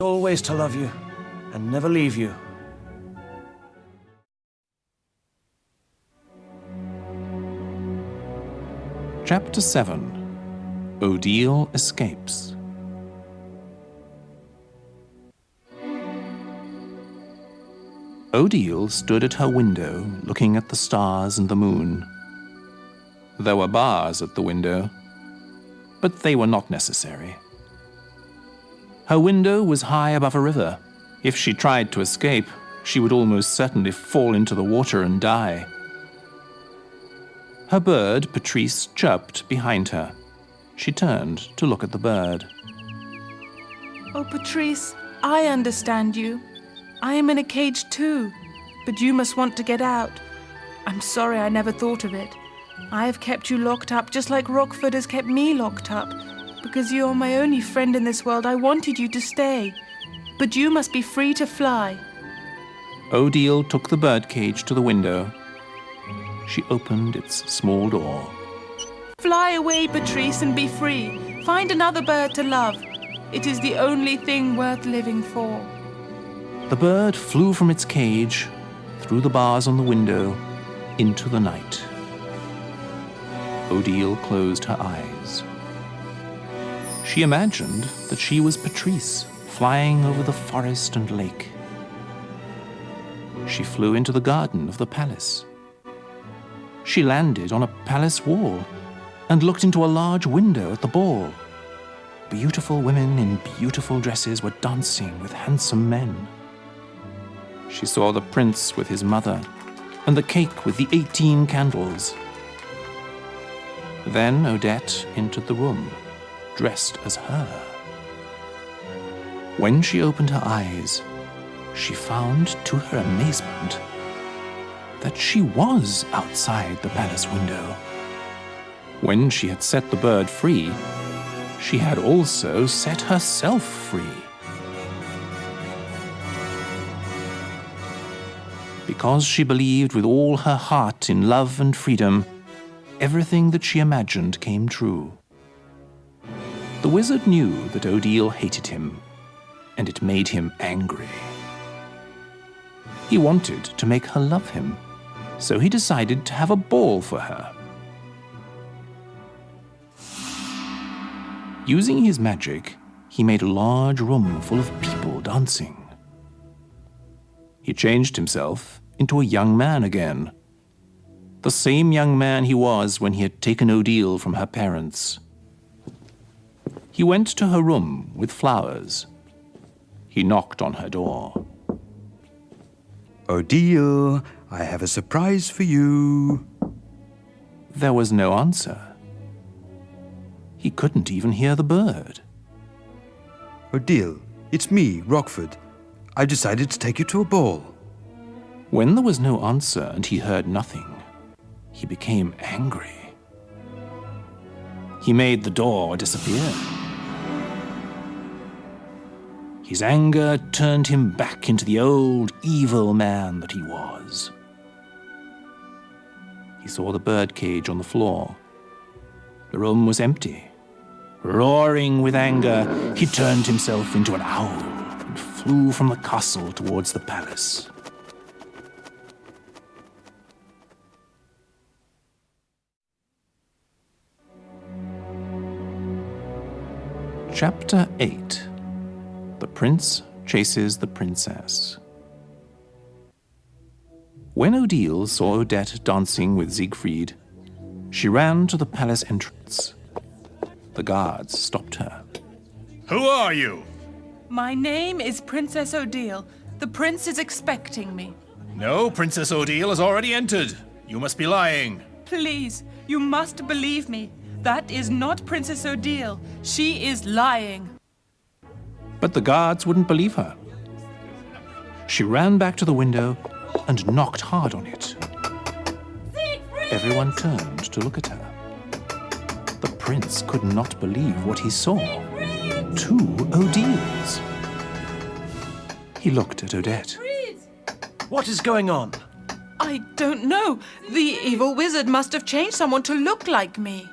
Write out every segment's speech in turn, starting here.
Always to love you and never leave you. Chapter 7. Odile Escapes. Odile stood at her window looking at the stars and the moon. There were bars at the window, but they were not necessary. Her window was high above a river. If she tried to escape, she would almost certainly fall into the water and die. Her bird, Patrice, chirped behind her. She turned to look at the bird. Oh, Patrice, I understand you. I am in a cage too, but you must want to get out. I'm sorry I never thought of it. I have kept you locked up just like Rockford has kept me locked up. Because you are my only friend in this world, I wanted you to stay. But you must be free to fly. Odile took the birdcage to the window. She opened its small door. Fly away, Patrice, and be free. Find another bird to love. It is the only thing worth living for. The bird flew from its cage, through the bars on the window, into the night. Odile closed her eyes. She imagined that she was Patrice, flying over the forest and lake. She flew into the garden of the palace. She landed on a palace wall and looked into a large window at the ball. Beautiful women in beautiful dresses were dancing with handsome men. She saw the prince with his mother and the cake with the 18 candles. Then Odette entered the room, dressed as her. When she opened her eyes, she found, to her amazement, that she was outside the palace window. When she had set the bird free, she had also set herself free. Because she believed with all her heart in love and freedom, everything that she imagined came true. The wizard knew that Odile hated him, and it made him angry. He wanted to make her love him, so he decided to have a ball for her. Using his magic, he made a large room full of people dancing. He changed himself into a young man again, the same young man he was when he had taken Odile from her parents. He went to her room with flowers. He knocked on her door. Odile, I have a surprise for you. There was no answer. He couldn't even hear the bird. Odile, it's me, Rockford. I've decided to take you to a ball. When there was no answer and he heard nothing, he became angry. He made the door disappear. His anger turned him back into the old evil man that he was. He saw the birdcage on the floor. The room was empty. Roaring with anger, he turned himself into an owl and flew from the castle towards the palace. Chapter 8. The Prince Chases the Princess. When Odile saw Odette dancing with Siegfried, she ran to the palace entrance. The guards stopped her. Who are you? My name is Princess Odile. The prince is expecting me. No, Princess Odile has already entered. You must be lying. Please, you must believe me. That is not Princess Odile. She is lying. But the guards wouldn't believe her. She ran back to the window and knocked hard on it. Siegfried! Everyone turned to look at her. The prince could not believe what he saw. Siegfried! 2 Odiles. He looked at Odette. Siegfried! What is going on? I don't know. The evil wizard must have changed someone to look like me.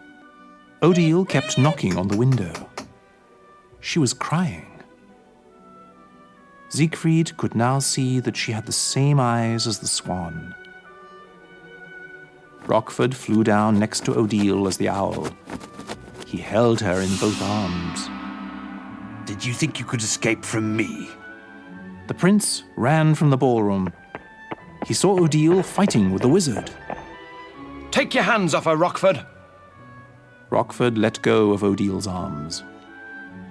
Odile kept knocking on the window. She was crying. Siegfried could now see that she had the same eyes as the swan. Rockford flew down next to Odile as the owl. He held her in both arms. Did you think you could escape from me? The prince ran from the ballroom. He saw Odile fighting with the wizard. Take your hands off her, Rockford. Rockford let go of Odile's arms.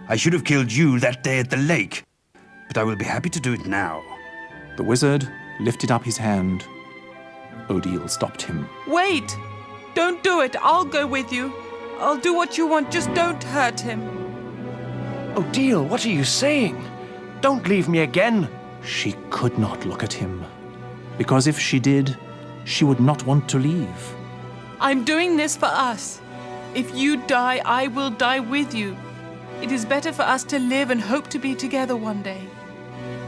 I should have killed you that day at the lake, but I will be happy to do it now. The wizard lifted up his hand. Odile stopped him. Wait! Don't do it. I'll go with you. I'll do what you want. Just don't hurt him. Odile, what are you saying? Don't leave me again. She could not look at him, because if she did, she would not want to leave. I'm doing this for us. If you die, I will die with you. It is better for us to live and hope to be together one day.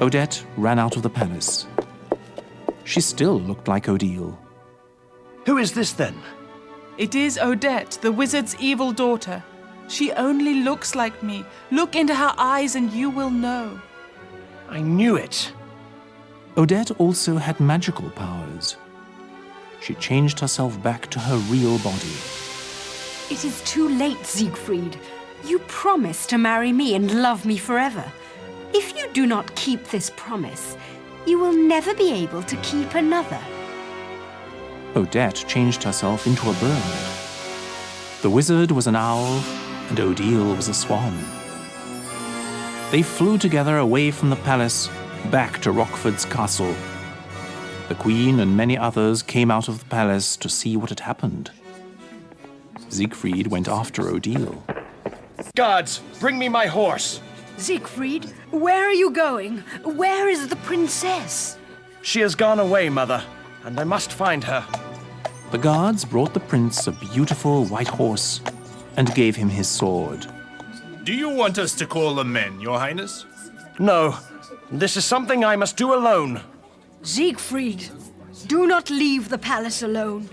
Odette ran out of the palace. She still looked like Odile. Who is this then? It is Odette, the wizard's evil daughter. She only looks like me. Look into her eyes and you will know. I knew it. Odette also had magical powers. She changed herself back to her real body. It is too late, Siegfried. You promised to marry me and love me forever. If you do not keep this promise, you will never be able to keep another. Odette changed herself into a bird. The wizard was an owl, and Odile was a swan. They flew together away from the palace, back to Rockford's castle. The queen and many others came out of the palace to see what had happened. Siegfried went after Odile. Guards, bring me my horse. Siegfried, where are you going? Where is the princess? She has gone away, Mother, and I must find her. The guards brought the prince a beautiful white horse and gave him his sword. Do you want us to call the men, Your Highness? No, this is something I must do alone. Siegfried, do not leave the palace alone.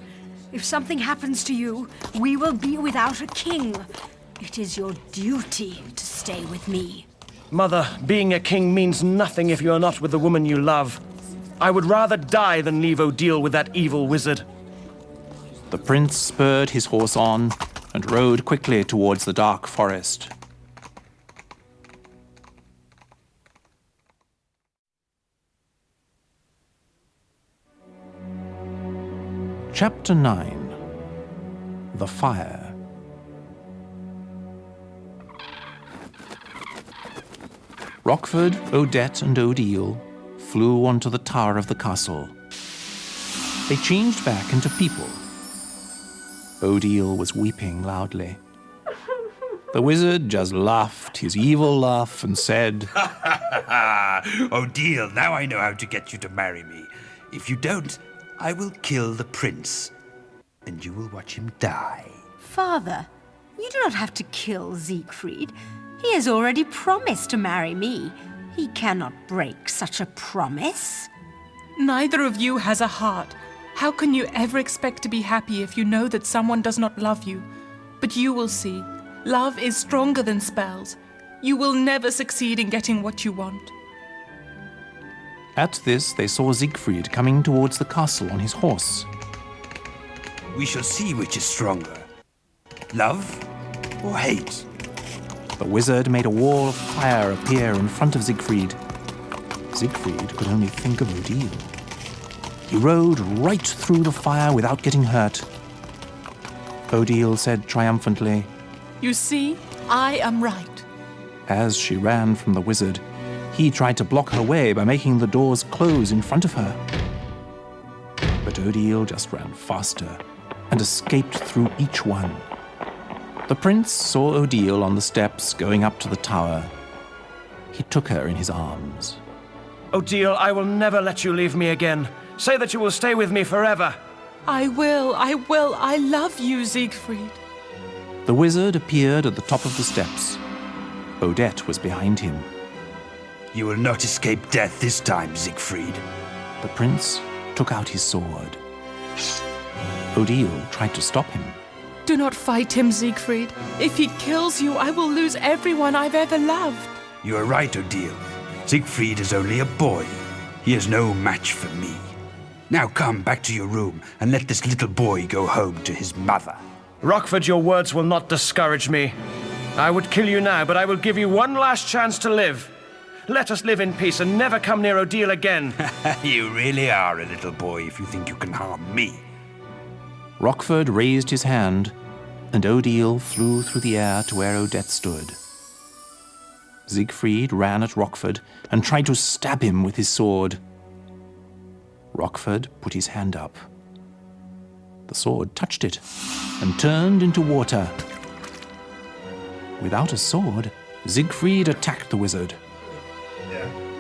If something happens to you, we will be without a king. It is your duty to stay with me. Mother, being a king means nothing if you are not with the woman you love. I would rather die than leave Odile with that evil wizard. The prince spurred his horse on and rode quickly towards the dark forest. Chapter 9. The Fire. Rockford, Odette, and Odile flew onto the tower of the castle. They changed back into people. Odile was weeping loudly. The wizard just laughed his evil laugh and said, Odile, now I know how to get you to marry me. If you don't, I will kill the prince, and you will watch him die. Father, you do not have to kill Siegfried. He has already promised to marry me. He cannot break such a promise. Neither of you has a heart. How can you ever expect to be happy if you know that someone does not love you? But you will see. Love is stronger than spells. You will never succeed in getting what you want. At this, they saw Siegfried coming towards the castle on his horse. We shall see which is stronger, love or hate. The wizard made a wall of fire appear in front of Siegfried. Siegfried could only think of Odile. He rode right through the fire without getting hurt. Odile said triumphantly, You see, I am right. As she ran from the wizard, he tried to block her way by making the doors close in front of her. But Odile just ran faster and escaped through each one. The prince saw Odile on the steps going up to the tower. He took her in his arms. Odile, I will never let you leave me again. Say that you will stay with me forever. I will. I love you, Siegfried. The wizard appeared at the top of the steps. Odette was behind him. You will not escape death this time, Siegfried. The prince took out his sword. Odile tried to stop him. Do not fight him, Siegfried. If he kills you, I will lose everyone I've ever loved. You are right, Odile. Siegfried is only a boy. He is no match for me. Now come back to your room and let this little boy go home to his mother. Rockford, your words will not discourage me. I would kill you now, but I will give you one last chance to live. Let us live in peace and never come near Odile again. You really are a little boy if you think you can harm me. Rockford raised his hand, and Odile flew through the air to where Odette stood. Siegfried ran at Rockford and tried to stab him with his sword. Rockford put his hand up. The sword touched it and turned into water. Without a sword, Siegfried attacked the wizard.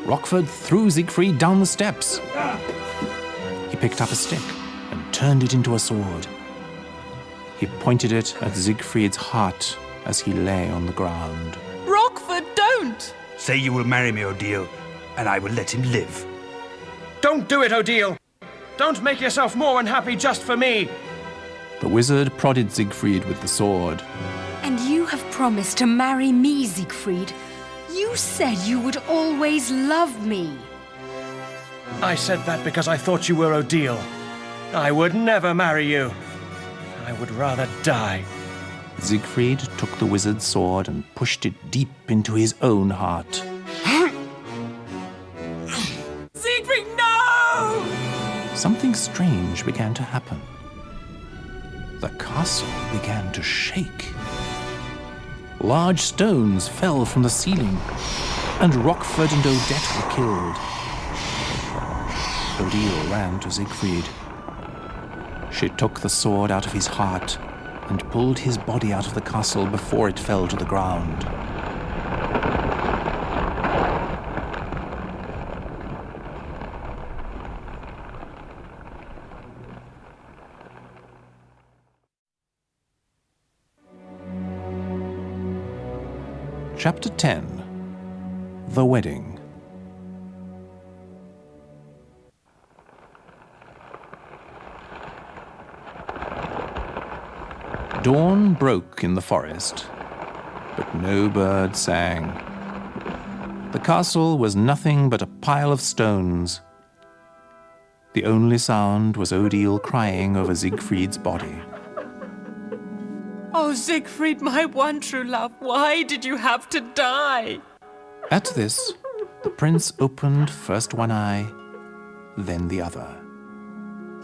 Rockford threw Siegfried down the steps. He picked up a stick and turned it into a sword. He pointed it at Siegfried's heart as he lay on the ground. Rockford, don't! Say you will marry me, Odile, and I will let him live. Don't do it, Odile! Don't make yourself more unhappy just for me! The wizard prodded Siegfried with the sword. And you have promised to marry me, Siegfried. You said you would always love me. I said that because I thought you were Odile. I would never marry you. I would rather die. Siegfried took the wizard's sword and pushed it deep into his own heart. Siegfried, no! Something strange began to happen. The castle began to shake. Large stones fell from the ceiling, and Rockford and Odette were killed. Odile ran to Siegfried. She took the sword out of his heart and pulled his body out of the castle before it fell to the ground. Chapter 10. The Wedding. Dawn broke in the forest, but no bird sang. The castle was nothing but a pile of stones. The only sound was Odile crying over Siegfried's body. Oh, Siegfried, my one true love, why did you have to die? At this, the prince opened first one eye, then the other.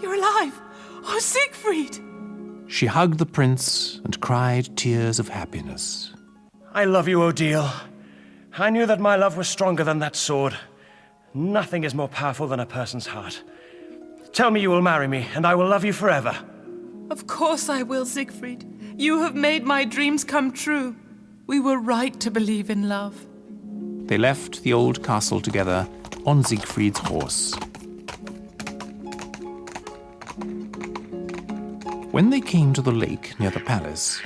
You're alive! Oh, Siegfried! She hugged the prince and cried tears of happiness. I love you, Odile. I knew that my love was stronger than that sword. Nothing is more powerful than a person's heart. Tell me you will marry me, and I will love you forever. Of course I will, Siegfried. You have made my dreams come true. We were right to believe in love. They left the old castle together on Siegfried's horse. When they came to the lake near the palace,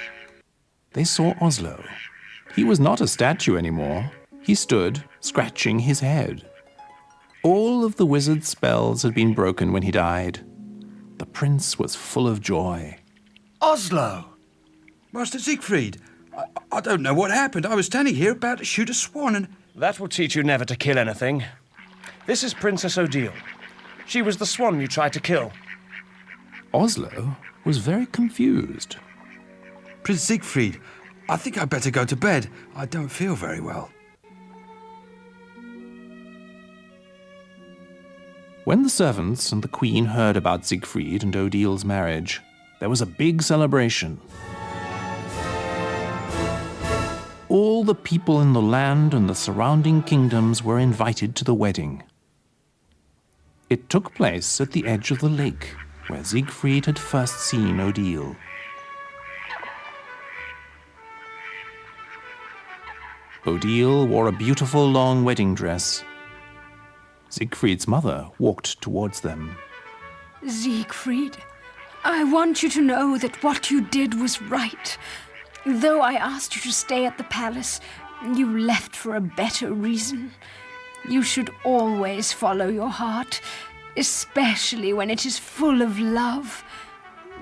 they saw Oslo. He was not a statue anymore. He stood, scratching his head. All of the wizard's spells had been broken when he died. The prince was full of joy. Oslo! Master Siegfried, I don't know what happened. I was standing here about to shoot a swan and... That will teach you never to kill anything. This is Princess Odile. She was the swan you tried to kill. Oslo was very confused. Prince Siegfried, I think I'd better go to bed. I don't feel very well. When the servants and the queen heard about Siegfried and Odile's marriage, there was a big celebration. All the people in the land and the surrounding kingdoms were invited to the wedding. It took place at the edge of the lake, where Siegfried had first seen Odile. Odile wore a beautiful long wedding dress. Siegfried's mother walked towards them. Siegfried, I want you to know that what you did was right. Though I asked you to stay at the palace, you left for a better reason. You should always follow your heart, especially when it is full of love.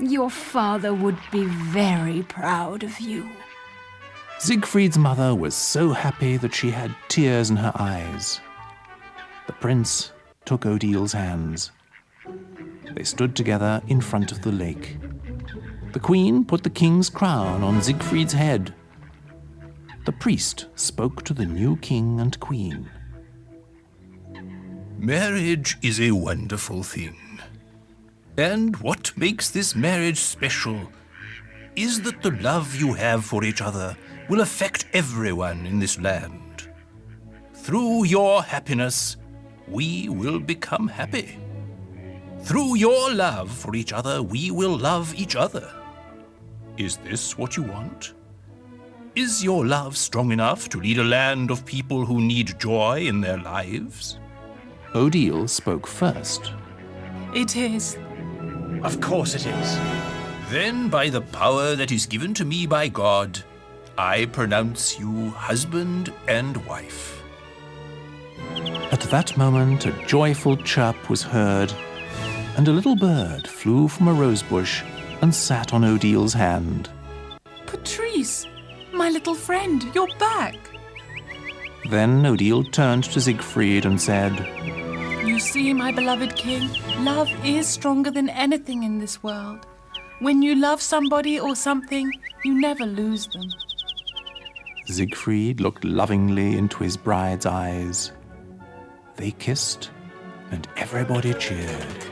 Your father would be very proud of you. Siegfried's mother was so happy that she had tears in her eyes. prince took Odile's hands. They stood together in front of the lake. The queen put the king's crown on Siegfried's head. The priest spoke to the new king and queen. Marriage is a wonderful thing. And what makes this marriage special is that the love you have for each other will affect everyone in this land. Through your happiness, we will become happy. Through your love for each other, we will love each other. Is this what you want? Is your love strong enough to lead a land of people who need joy in their lives? Odile spoke first. It is. Of course it is. Then, by the power that is given to me by God, I pronounce you husband and wife. At that moment, a joyful chirp was heard, and a little bird flew from a rosebush and sat on Odile's hand. Patrice, my little friend, you're back. Then Odile turned to Siegfried and said, You see, my beloved king, love is stronger than anything in this world. When you love somebody or something, you never lose them. Siegfried looked lovingly into his bride's eyes. They kissed, and everybody cheered.